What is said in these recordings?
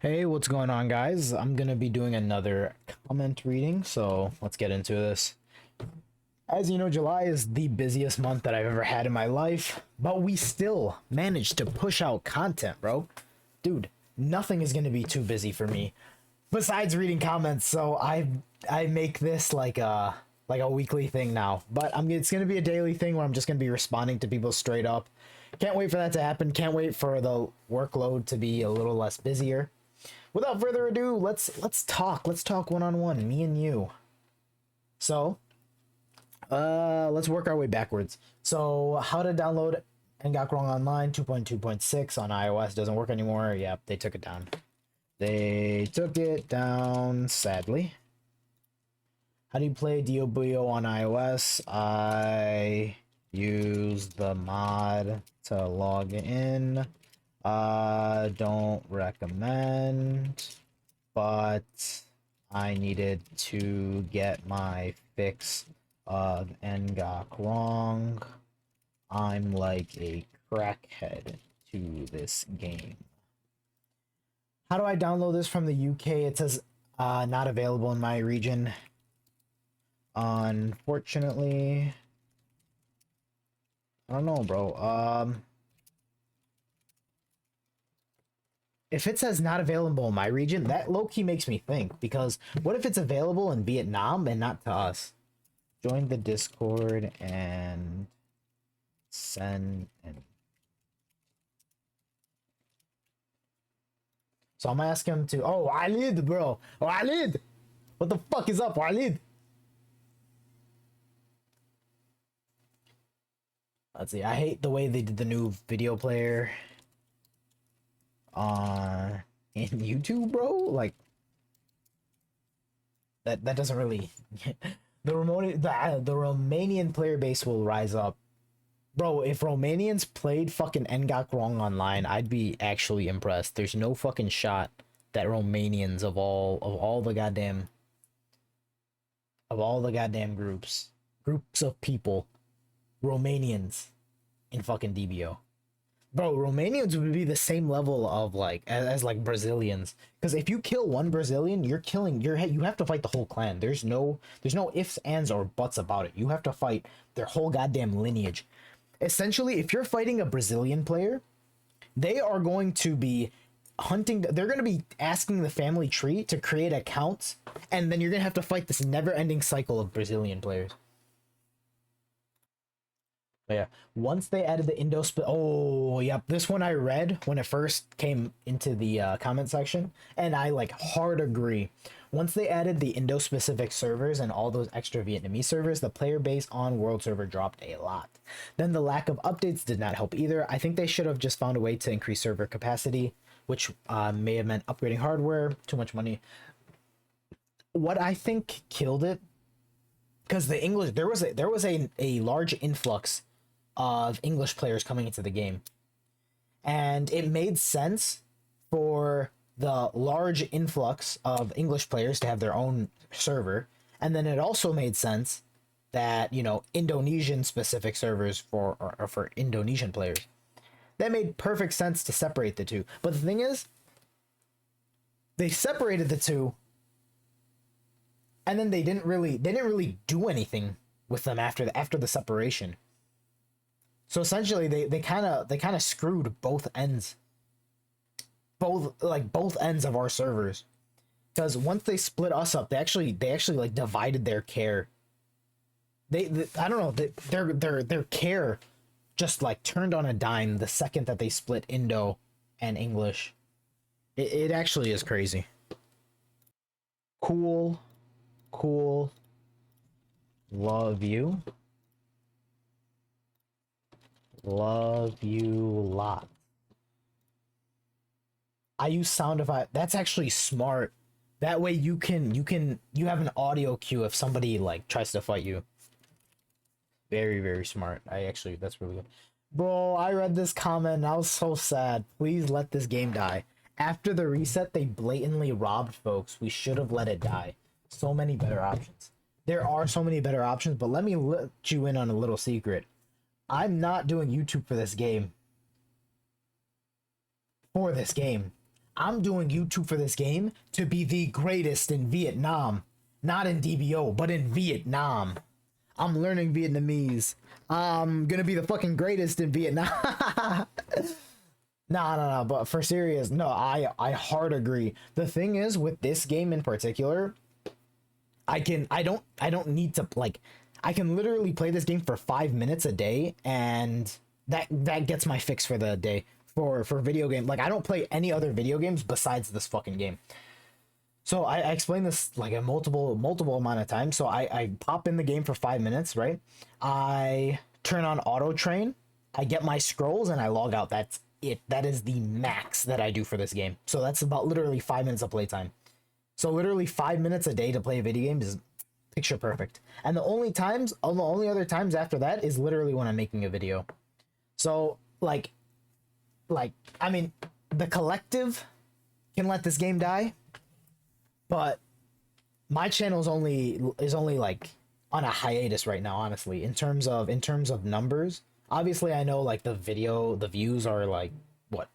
Hey, what's going on, guys? I'm gonna be doing another comment reading, so let's get into this. As you know, July is the busiest month that I've ever had in my life, but we still managed to push out content, bro. Dude, nothing is gonna be too busy for me besides reading comments, so I make this like a weekly thing now. But it's gonna be a daily thing where I'm just gonna be responding to people straight up. Can't wait for that to happen. Can't wait for the workload to be a little less busier. Without further ado, let's talk. Let's talk one-on-one, me and you. So, let's work our way backwards. So, how to download Ngakron Online 2.2.6 on iOS doesn't work anymore. Yep, they took it down. They took it down, sadly. How do you play DOBO on iOS? I use the mod to log in. Don't recommend, but I needed to get my fix of Ngok wrong. I'm like a crackhead to this game. How do I download this from the UK? It says not available in my region. Unfortunately, I don't know, bro. If it says not available in my region, that low-key makes me think, because what if it's available in Vietnam and not to us? Join the Discord and send and so I'm gonna ask him to Walid, bro. Walid! What the fuck is up, Walid? Let's see. I hate the way they did the new video player in YouTube, bro. Like that doesn't really the Romanian player base will rise up. Bro, if Romanians played fucking Ngak wrong online, I'd be actually impressed. There's no fucking shot that Romanians of all the goddamn groups of people, Romanians in fucking DBO. Bro, Romanians would be the same level of like as like Brazilians, because if you kill one Brazilian, you have to fight the whole clan. There's no ifs, ands, or buts about it. You have to fight their whole goddamn lineage. Essentially, if you're fighting a Brazilian player, they are going to be hunting. They're going to be asking the family tree to create accounts, and then you're going to have to fight this never-ending cycle of Brazilian players. But yeah, once they added the oh, yep, this one I read when it first came into the comment section, and I like hard agree. Once they added the Indo-specific servers and all those extra Vietnamese servers, the player base on world server dropped a lot. Then the lack of updates did not help either. I think they should have just found a way to increase server capacity, which may have meant upgrading hardware, too much money. What I think killed it, because the English, there was a large influx of English players coming into the game. And it made sense for the large influx of English players to have their own server. And then it also made sense that, Indonesian specific servers for Indonesian players. That made perfect sense to separate the two. But the thing is, they separated the two, and then they didn't really do anything with them after the separation. So essentially, they kind of screwed both ends, both ends of our servers, because once they split us up, they actually like divided their care. They I don't know, their care just like turned on a dime the second that they split Indo and English. It actually is crazy. Cool, love you. Love you a lot. I use sound effect. That's actually smart. That way you have an audio cue if somebody like tries to fight you. Very, very smart. That's really good. Bro, I read this comment and I was so sad. Please let this game die. After the reset, they blatantly robbed folks. We should have let it die. So many better options. There are so many better options, but let me let you in on a little secret. I'm not doing YouTube for this game. I'm doing YouTube for this game to be the greatest in Vietnam, not in DBO, but in Vietnam. I'm learning Vietnamese. I'm gonna be the fucking greatest in Vietnam. No, but for serious, no, I hard agree. The thing is with this game in particular, I don't need to, like, I can literally play this game for 5 minutes a day, and that gets my fix for the day for video game. Like, I don't play any other video games besides this fucking game. So I explained this like a multiple amount of times. So I pop in the game for 5 minutes, right? I turn on auto train, I get my scrolls, and I log out. That's it. That is the max that I do for this game. So that's about literally 5 minutes of playtime. So literally 5 minutes a day to play a video game is picture perfect. And the only other times after that is literally when I'm making a video. So like I mean, the collective can let this game die, but my channel is only like on a hiatus right now, honestly, in terms of numbers. Obviously, I know like the views are like what,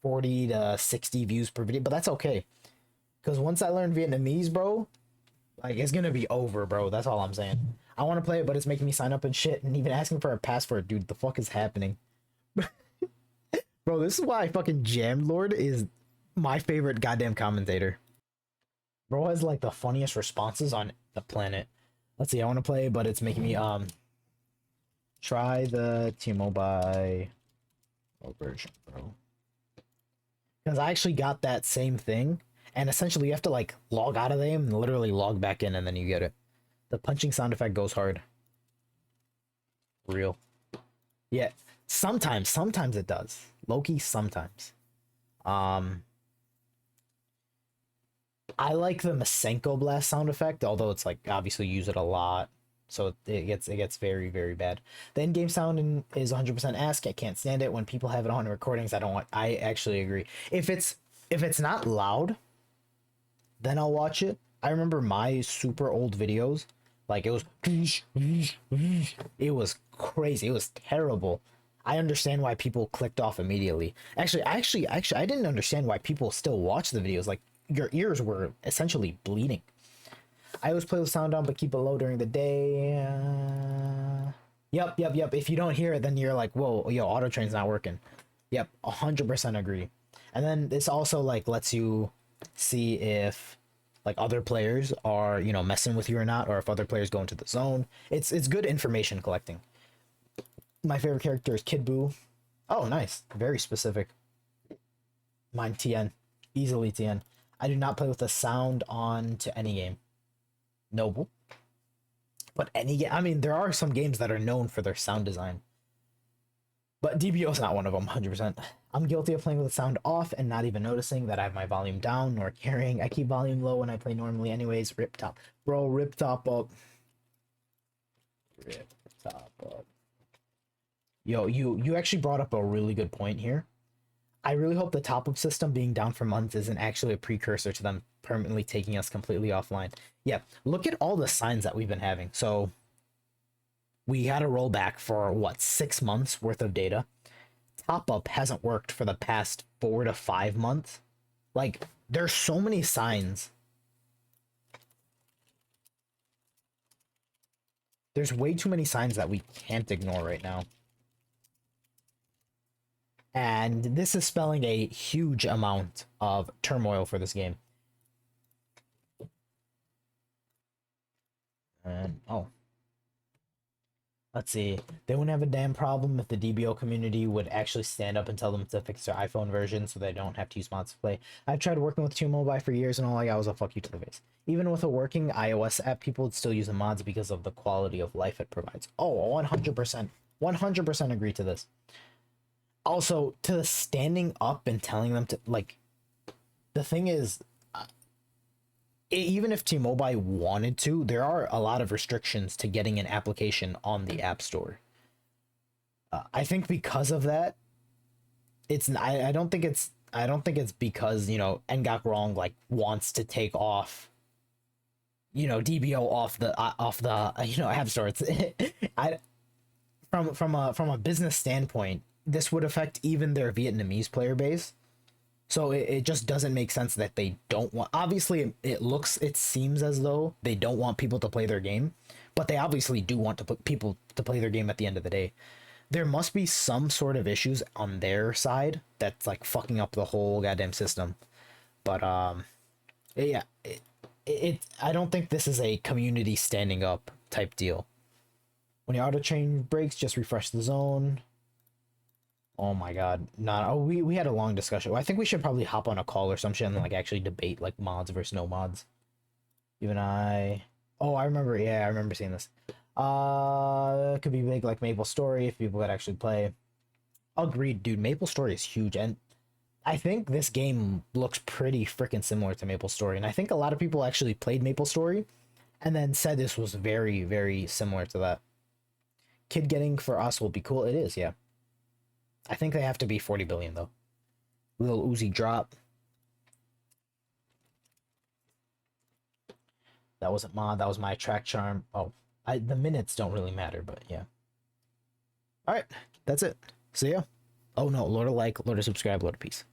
40 to 60 views per video, but that's okay. Because once I learn Vietnamese, bro, like, it's gonna be over, bro. That's all I'm saying. I want to play it, but it's making me sign up and shit, and even asking for a password, dude. The fuck is happening? Bro, this is why fucking Jammed Lord is my favorite goddamn commentator. Bro has like the funniest responses on the planet. Let's see, I want to play, but it's making me try the T-Mobile version, bro. Because I actually got that same thing, and essentially you have to like log out of them and literally log back in, and then you get it. The punching sound effect goes hard. Real. Yeah, sometimes it does. Low-key, sometimes. I like the Masenko blast sound effect, although it's like obviously use it a lot, so it gets very, very bad. The in-game sound is 100% accs. I can't stand it when people have it on recordings. I actually agree. If it's not loud, then I'll watch it. I remember my super old videos, like it was crazy. It was terrible. I understand why people clicked off immediately. Actually, I didn't understand why people still watch the videos. Like, your ears were essentially bleeding. I always play the sound on, but keep it low during the day. Yep. If you don't hear it, then you're like, whoa, yo, auto train's not working. Yep, 100% agree. And then this also like lets you see if like other players are, you know, messing with you or not, or if other players go into the zone. It's good information collecting. My favorite character is Kid Buu. Oh, nice. Very specific. Mine, TN. Easily TN. I do not play with the sound on to any game. Noble. But any game. I mean, there are some games that are known for their sound design. But DBO is not one of them, 100%. I'm guilty of playing with the sound off and not even noticing that I have my volume down nor carrying. I keep volume low when I play normally anyways. Rip top. Bro, rip top up. Rip top up. Yo, you actually brought up a really good point here. I really hope the top-up system being down for months isn't actually a precursor to them permanently taking us completely offline. Yeah, look at all the signs that we've been having. So we had a rollback for, what, 6 months worth of data. Top-up hasn't worked for the past 4 to 5 months. Like, there's so many signs. There's way too many signs that we can't ignore right now. And this is spelling a huge amount of turmoil for this game. And, oh. Let's see. They wouldn't have a damn problem if the DBO community would actually stand up and tell them to fix their iPhone version so they don't have to use mods to play. I've tried working with T-Mobile for years and all I got was a fuck you to the face. Even with a working iOS app, people would still use the mods because of the quality of life it provides. Oh, 100%. 100% agree to this. Also, to the standing up and telling them to, like, the thing is, even if T-Mobile wanted to, there are a lot of restrictions to getting an application on the App Store. I think because of that, I don't think it's because, you know, Ngok Wrong like wants to take off, you know, DBO off the you know, App Store. It's from a business standpoint, this would affect even their Vietnamese player base. So it just doesn't make sense that they don't want. Obviously, it seems as though they don't want people to play their game, but they obviously do want to put people to play their game at the end of the day. There must be some sort of issues on their side that's like fucking up the whole goddamn system. But yeah, I don't think this is a community standing up type deal. When your auto chain breaks, just refresh the zone. Oh my god. Nah, oh, we had a long discussion. Well, I think we should probably hop on a call or some shit and like actually debate like mods versus no mods. Even oh, I remember, yeah, I remember seeing this. It could be big like Maple Story if people could actually play. Agreed, dude. Maple Story is huge, and I think this game looks pretty freaking similar to Maple Story, and I think a lot of people actually played Maple Story and then said this was very, very similar to that. Kid getting for us will be cool. It is, yeah. I think they have to be 40 billion though. Little Uzi drop. That wasn't mod. That was my track charm. Oh, the minutes don't really matter, but yeah. All right, that's it. See ya. Oh no, Lord of like, Lord of subscribe, Lord of peace.